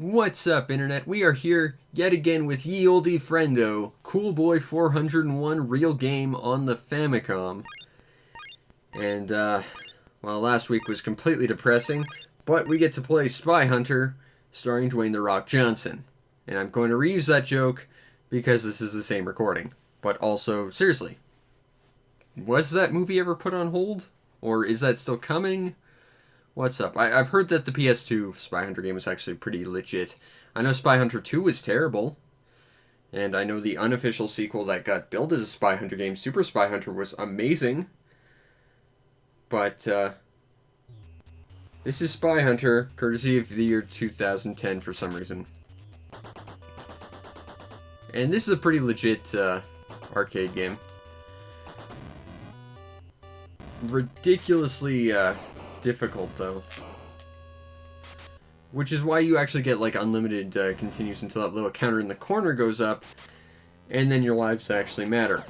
What's up, Internet? We are here yet again with ye olde friendo, CoolBoy 401 real game on the Famicom. And, well, last week was completely depressing, but we get to play Spy Hunter, starring Dwayne "The Rock" Johnson. And I'm going to reuse that joke because this is the same recording. But also, seriously, was that movie ever put on hold? Or is that still coming? What's up? I've heard that the PS2 Spy Hunter game was actually pretty legit. I know Spy Hunter 2 was terrible. And I know the unofficial sequel that got billed as a Spy Hunter game, Super Spy Hunter, was amazing. But, this is Spy Hunter, courtesy of the year 2010 for some reason. And this is a pretty legit, arcade game. Ridiculously, difficult though, which is why you actually get like unlimited continues until that little counter in the corner goes up, and then your lives actually matter.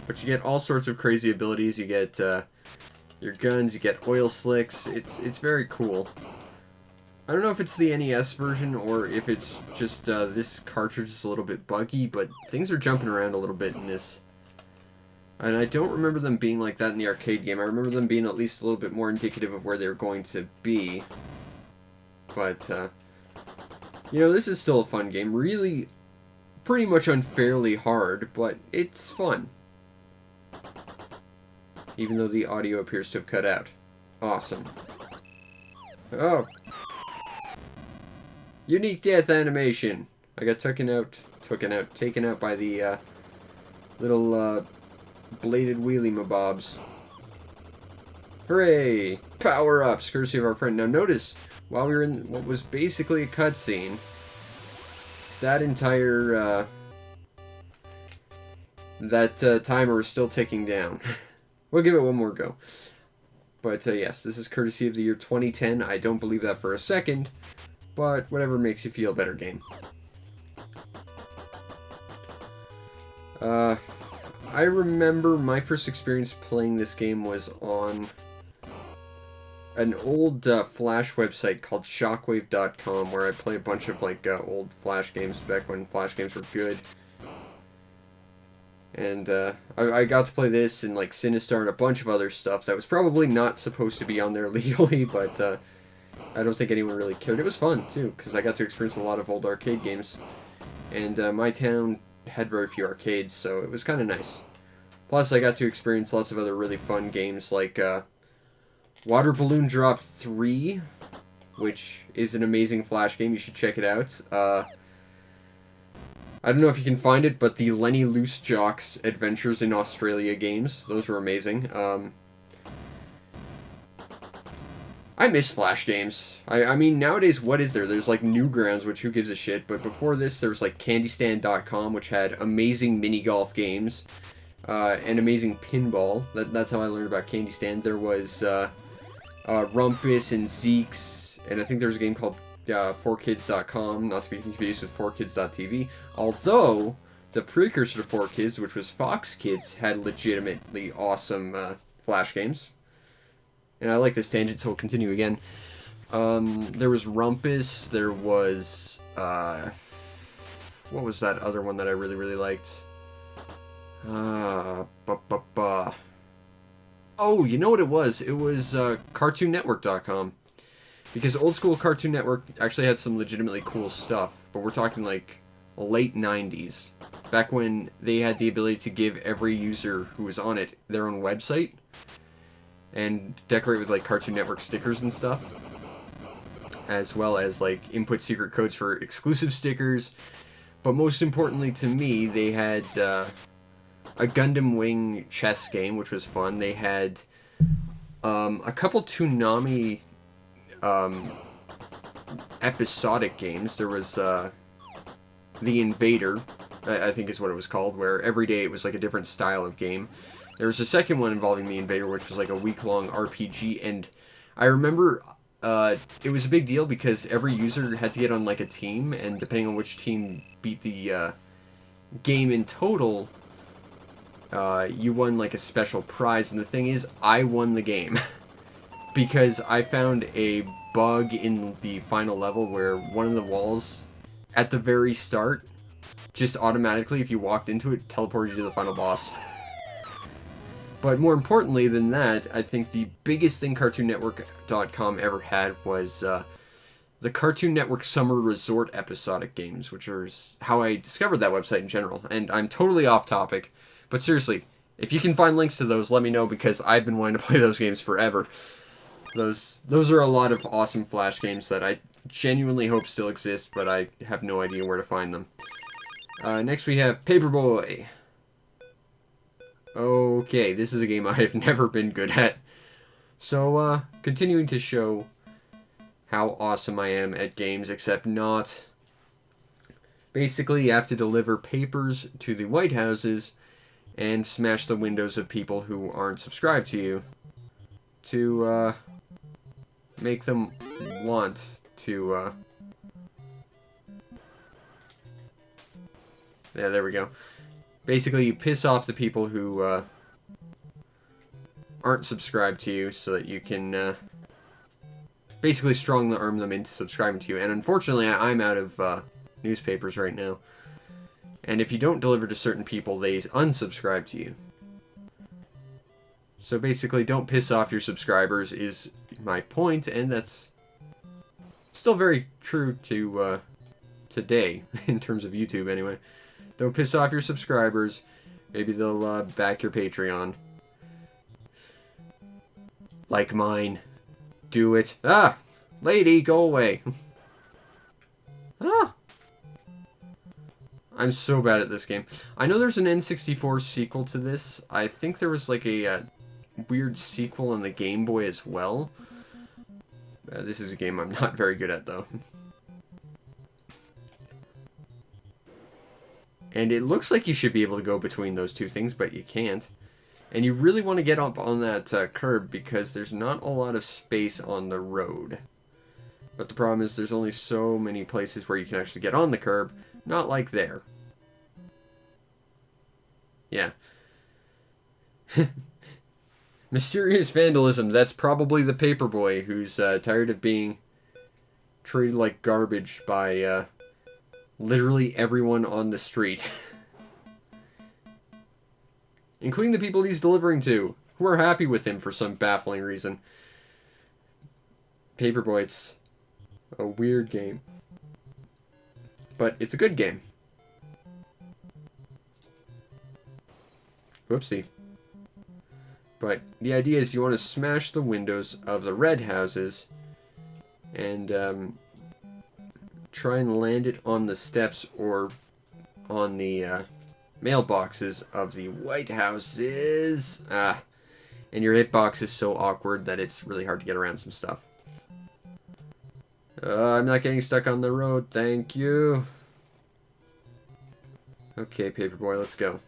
But you get all sorts of crazy abilities. You get your guns, you get oil slicks. It's very cool. I don't know if it's the NES version or if it's just this cartridge is a little bit buggy, but things are jumping around a little bit in this. And I don't remember them being like that in the arcade game. I remember them being at least a little bit more indicative of where they were going to be. But, you know, this is still a fun game. Really, pretty much unfairly hard, but it's fun. Even though the audio appears to have cut out. Awesome. Oh. Unique death animation. I got taken out by the, little, bladed wheelie mabobs. Hooray! Power-ups, courtesy of our friend. Now notice, while we were in what was basically a cutscene, that entire, timer was still ticking down. We'll give it one more go. But, yes, this is courtesy of the year 2010. I don't believe that for a second, but whatever makes you feel better, game. I remember my first experience playing this game was on an old Flash website called shockwave.com, where I play a bunch of like old Flash games back when Flash games were good. And I got to play this and like Sinistar and a bunch of other stuff that was probably not supposed to be on there legally, but I don't think anyone really cared. It was fun too, because I got to experience a lot of old arcade games. And my town had very few arcades, so it was kind of nice. Plus, I got to experience lots of other really fun games, like Water Balloon Drop 3, which is an amazing Flash game. You should check it out. I don't know if you can find it, but the Lenny Loose Jocks Adventures in Australia games, those were amazing. I miss Flash games. I mean, nowadays, what is there? There's, like, Newgrounds, which who gives a shit, but before this, there was, like, CandyStand.com, which had amazing mini-golf games, and amazing pinball. That's how I learned about CandyStand. There was, Rumpus and Zeke's, and I think there was a game called, 4kids.com, not to be confused with 4kids.tv, although the precursor to 4Kids, which was Fox Kids, had legitimately awesome, Flash games. And I like this tangent, so we'll continue again. There was Rumpus, there was, what was that other one that I really, really liked? Oh, you know what it was? It was, CartoonNetwork.com. Because old school Cartoon Network actually had some legitimately cool stuff, but we're talking, like, late 90s. Back when they had the ability to give every user who was on it their own website, and decorate with like Cartoon Network stickers and stuff, as well as like input secret codes for exclusive stickers. But most importantly to me, they had a Gundam Wing chess game, which was fun. They had a couple Toonami episodic games. There was The Invader, I think is what it was called, where every day it was like a different style of game. There was a second one involving the Invader, which was like a week-long RPG, and I remember it was a big deal because every user had to get on like a team, and depending on which team beat the game in total, you won like a special prize, and the thing is, I won the game. because I found a bug in the final level where one of the walls at the very start just automatically, if you walked into it, teleported you to the final boss. But more importantly than that, I think the biggest thing CartoonNetwork.com ever had was the Cartoon Network Summer Resort episodic games, which is how I discovered that website in general. And I'm totally off topic, but seriously, if you can find links to those, let me know, because I've been wanting to play those games forever. Those are a lot of awesome Flash games that I genuinely hope still exist, but I have no idea where to find them. Next we have Paperboy. Okay, this is a game I have never been good at. So, continuing to show how awesome I am at games, except not. Basically, you have to deliver papers to the White Houses and smash the windows of people who aren't subscribed to you to, make them want to, yeah, there we go. Basically, you piss off the people who aren't subscribed to you so that you can basically strong-arm them into subscribing to you. And unfortunately, I'm out of newspapers right now. And if you don't deliver to certain people, they unsubscribe to you. So basically, don't piss off your subscribers is my point, and that's still very true to today, in terms of YouTube anyway. Don't piss off your subscribers. Maybe they'll back your Patreon. Like mine. Do it. Ah! Lady, go away. Ah! I'm so bad at this game. I know there's an N64 sequel to this. I think there was like a weird sequel on the Game Boy as well. This is a game I'm not very good at, though. And it looks like you should be able to go between those two things, but you can't. And you really want to get up on that curb because there's not a lot of space on the road. But the problem is there's only so many places where you can actually get on the curb. Not like there. Yeah. Mysterious vandalism. That's probably the Paperboy who's tired of being treated like garbage by literally everyone on the street. Including the people he's delivering to, who are happy with him for some baffling reason. Paperboy, it's a weird game. But it's a good game. Whoopsie. But the idea is you want to smash the windows of the red houses and try and land it on the steps or on the mailboxes of the White Houses. And your hitbox is so awkward that it's really hard to get around some stuff. I'm not getting stuck on the road, thank you. Okay, Paperboy, let's go.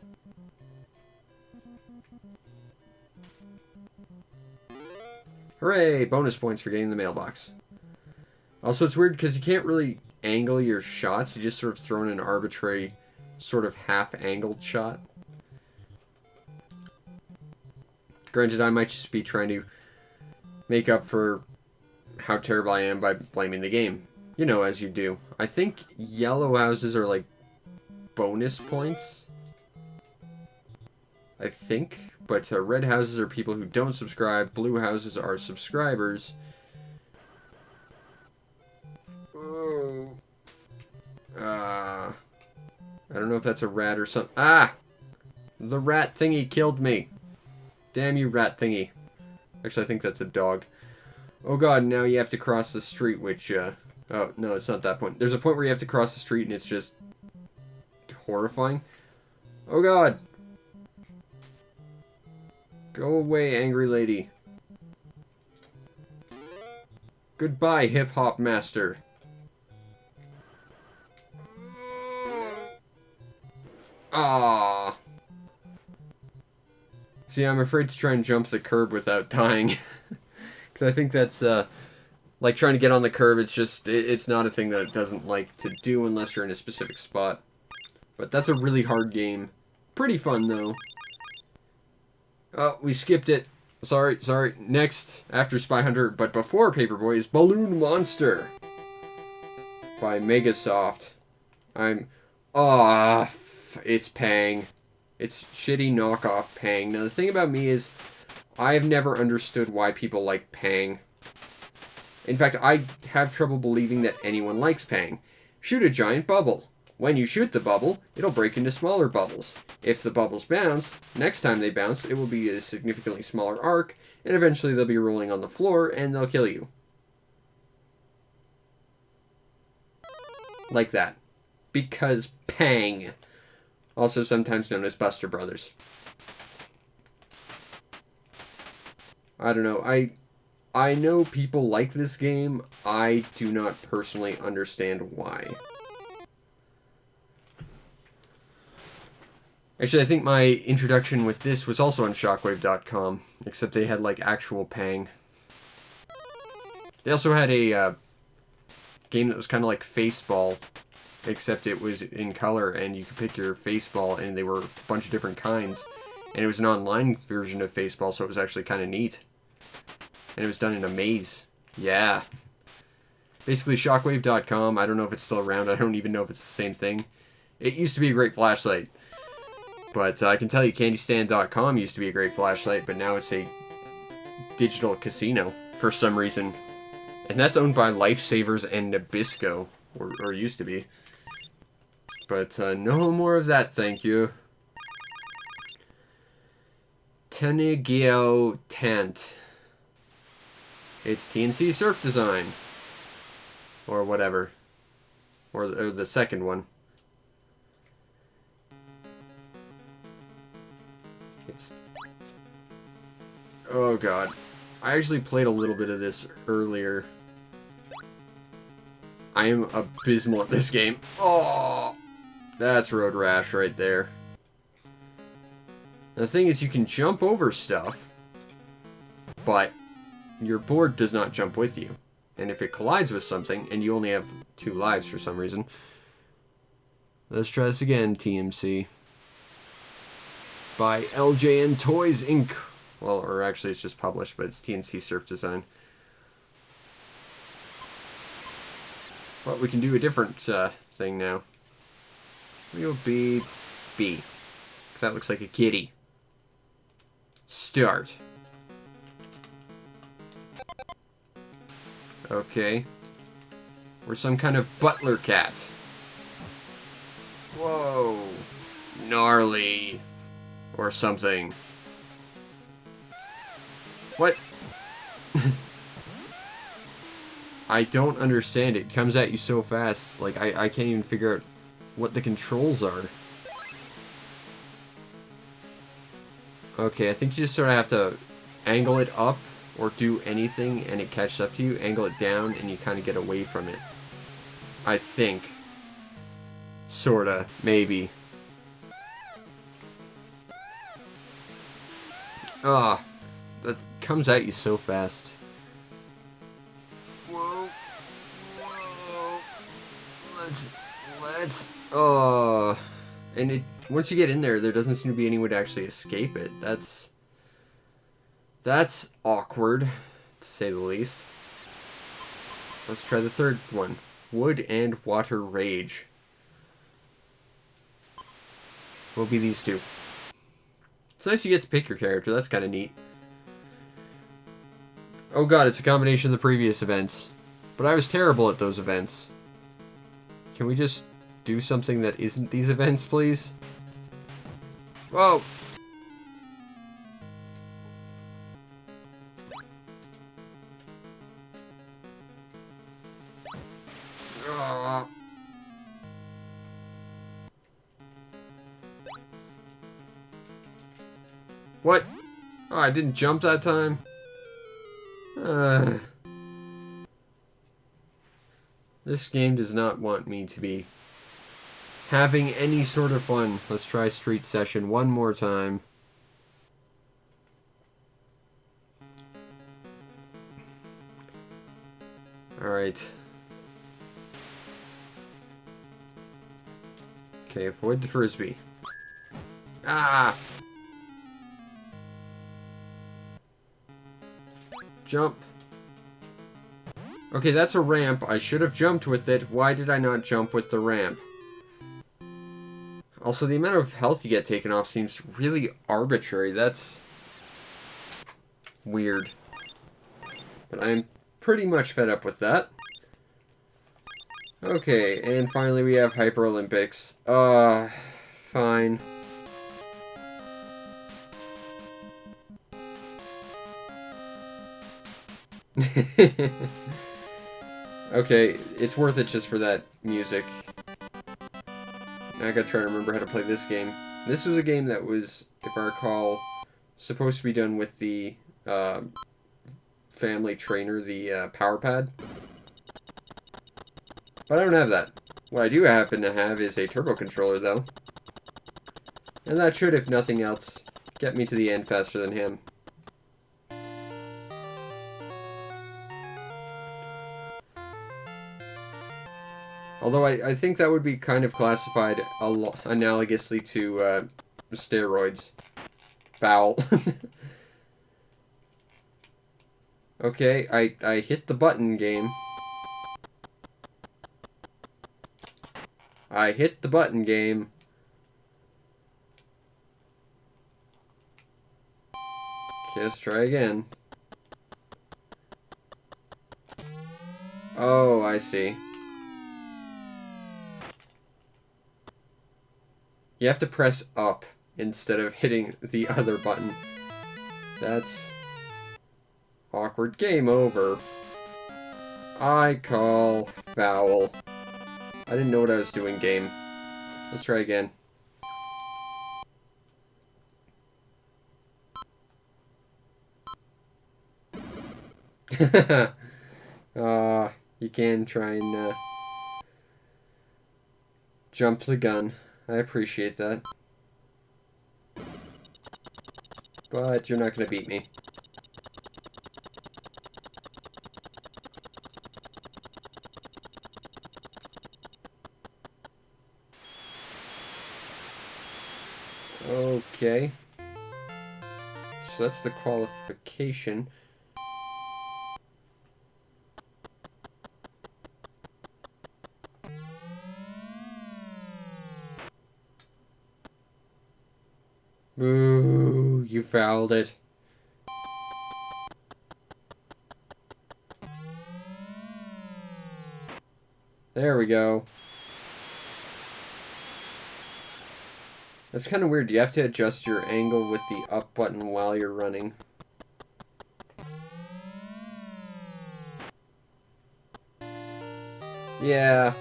Hooray! Bonus points for getting the mailbox. Also, it's weird because you can't really angle your shots. You just sort of throw in an arbitrary, sort of half-angled shot. Granted, I might just be trying to make up for how terrible I am by blaming the game. You know, as you do. I think yellow houses are like bonus points. I think. But red houses are people who don't subscribe. Blue houses are subscribers. Oh. I don't know if that's a rat or something. Ah! The rat thingy killed me. Damn you, rat thingy. Actually, I think that's a dog. Oh god, now you have to cross the street, which, oh, no, it's not that point. There's a point where you have to cross the street and it's just horrifying. Oh god! Go away, angry lady. Goodbye, hip-hop master. Ah. See, I'm afraid to try and jump the curb without dying. Because I think that's, like trying to get on the curb, it's just, it's not a thing that it doesn't like to do unless you're in a specific spot. But that's a really hard game. Pretty fun, though. Oh, we skipped it. Sorry. Next, after Spy Hunter, but before Paperboy, is Balloon Monster by Megasoft. It's Pang. It's shitty knockoff Pang. Now, the thing about me is, I've never understood why people like Pang. In fact, I have trouble believing that anyone likes Pang. Shoot a giant bubble. When you shoot the bubble, it'll break into smaller bubbles. If the bubbles bounce, next time they bounce, it will be a significantly smaller arc, and eventually they'll be rolling on the floor, and they'll kill you. Like that. Because Pang. Also sometimes known as Buster Brothers. I don't know. I know people like this game. I do not personally understand why. Actually, I think my introduction with this was also on shockwave.com, except they had, like, actual Pang. They also had a game that was kind of like Faceball, except it was in color, and you could pick your Faceball, and they were a bunch of different kinds. And it was an online version of Faceball, so it was actually kind of neat. And it was done in a maze. Yeah. Basically, shockwave.com, I don't know if it's still around, I don't even know if it's the same thing. It used to be a great flashlight. But I can tell you, candystand.com used to be a great flashlight, but now it's a digital casino for some reason. And that's owned by Lifesavers and Nabisco, or used to be. But no more of that, thank you. Tenigyo Tent. It's TNC Surf Design. Or whatever. Or the second one. Oh god. I actually played a little bit of this earlier. I am abysmal at this game. Oh! That's Road Rash right there. The thing is, you can jump over stuff, but your board does not jump with you. And if it collides with something, and you only have 2 lives for some reason... Let's try this again, TMC. By LJN Toys Inc. Well, or actually it's just published, but it's TNC Surf Design. But we can do a different thing now. We'll be B. Because that looks like a kitty. Start. Okay. We're some kind of butler cat. Whoa. Gnarly. Or something. What? I don't understand it. It comes at you so fast. Like, I can't even figure out what the controls are. Okay, I think you just sort of have to angle it up or do anything and it catches up to you. Angle it down and you kind of get away from it. I think. Sorta. Maybe. Ah. That comes at you so fast. Whoa. Whoa. Let's... Oh. And it... Once you get in there, there doesn't seem to be any way to actually escape it. That's awkward, to say the least. Let's try the third one. Wood and Water Rage. Will be these two. It's nice you get to pick your character. That's kind of neat. Oh god, it's a combination of the previous events. But I was terrible at those events. Can we just do something that isn't these events, please? Whoa! What? Oh, I didn't jump that time? This game does not want me to be having any sort of fun. Let's try Street Session one more time. Alright. Okay, avoid the frisbee. Ah! Jump. Okay, that's a ramp. I should have jumped with it. Why did I not jump with the ramp? Also, the amount of health you get taken off seems really arbitrary. That's weird. But I'm pretty much fed up with that. Okay, and finally we have Hyper Olympics. Fine. Okay, it's worth it just for that music. Now I gotta try to remember how to play this game. This was a game that was, if I recall, supposed to be done with the family trainer, the power pad. But I don't have that. What I do happen to have is a turbo controller, though. And that should, if nothing else, get me to the end faster than him. Although I think that would be kind of classified analogously to steroids. Foul. Okay, I hit the button, game. I hit the button, game. Okay, let's try again. Oh, I see. You have to press up instead of hitting the other button. That's awkward. Game over. I call foul. I didn't know what I was doing, game. Let's try again. You can try and jump the gun. I appreciate that. But you're not going to beat me. Okay. So that's the qualification. Boo, you fouled it. There we go. That's kind of weird. You have to adjust your angle with the up button while you're running. Yeah.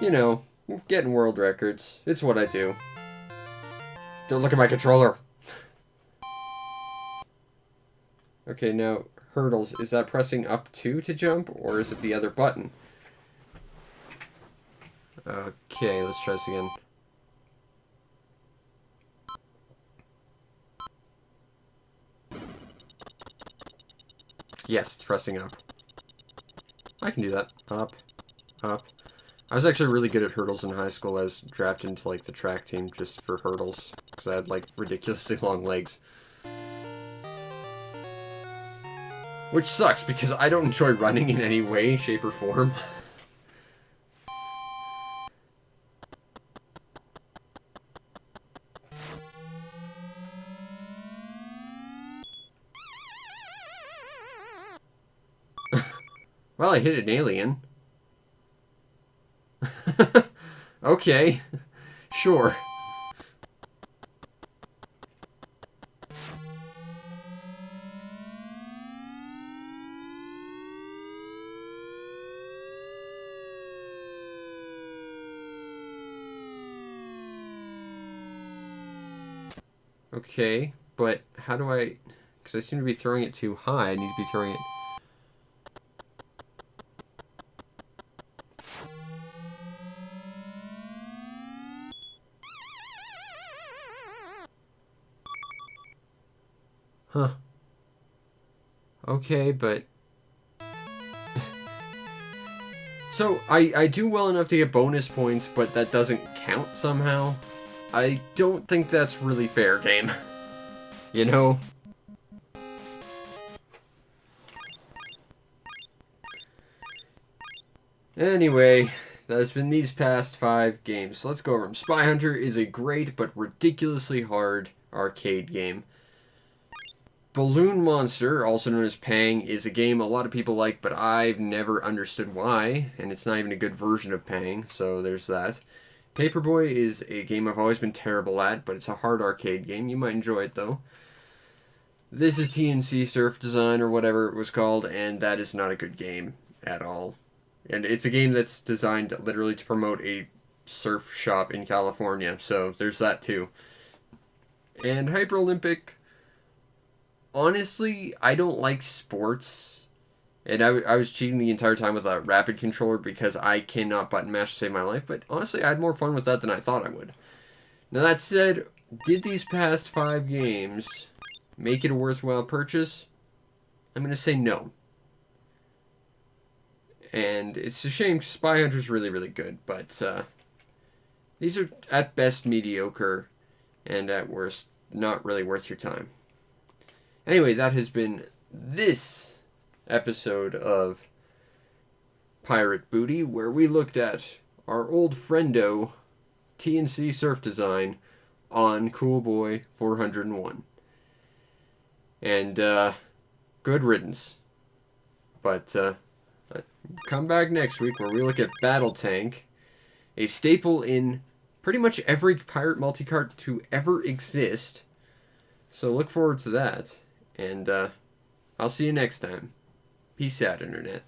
You know, getting world records. It's what I do. Don't look at my controller. Okay, now, hurdles. Is that pressing up 2 to jump, or is it the other button? Okay, let's try this again. Yes, it's pressing up. I can do that. Up. Up. I was actually really good at hurdles in high school. I was drafted into, like, the track team just for hurdles. Because I had, like, ridiculously long legs. Which sucks, because I don't enjoy running in any way, shape, or form. Well, I hit an alien. Okay. Sure. Okay, but how do I... Because I seem to be throwing it too high. I need to be throwing it... Huh. Okay, but... So, I do well enough to get bonus points, but that doesn't count somehow. I don't think that's really fair, game. You know? Anyway, that has been these past 5 games. So let's go over them. Spy Hunter is a great but ridiculously hard arcade game. Balloon Monster, also known as Pang, is a game a lot of people like, but I've never understood why, and it's not even a good version of Pang, so there's that. Paperboy is a game I've always been terrible at, but it's a hard arcade game. You might enjoy it, though. This is TNC Surf Design, or whatever it was called, and that is not a good game at all. And it's a game that's designed literally to promote a surf shop in California, so there's that, too. And Hyper Olympic... Honestly, I don't like sports, and I was cheating the entire time with a rapid controller because I cannot button mash to save my life, but honestly, I had more fun with that than I thought I would. Now that said, did these past 5 games make it a worthwhile purchase? I'm going to say no. And it's a shame because Spy Hunter's really, really good, but these are at best mediocre, and at worst, not really worth your time. Anyway, that has been this episode of Pirate Booty, where we looked at our old friendo TNC Surf Design on CoolBoy 401. And, good riddance. But, come back next week where we look at Battle Tank, a staple in pretty much every pirate multicart to ever exist. So look forward to that. And I'll see you next time. Peace out, Internet.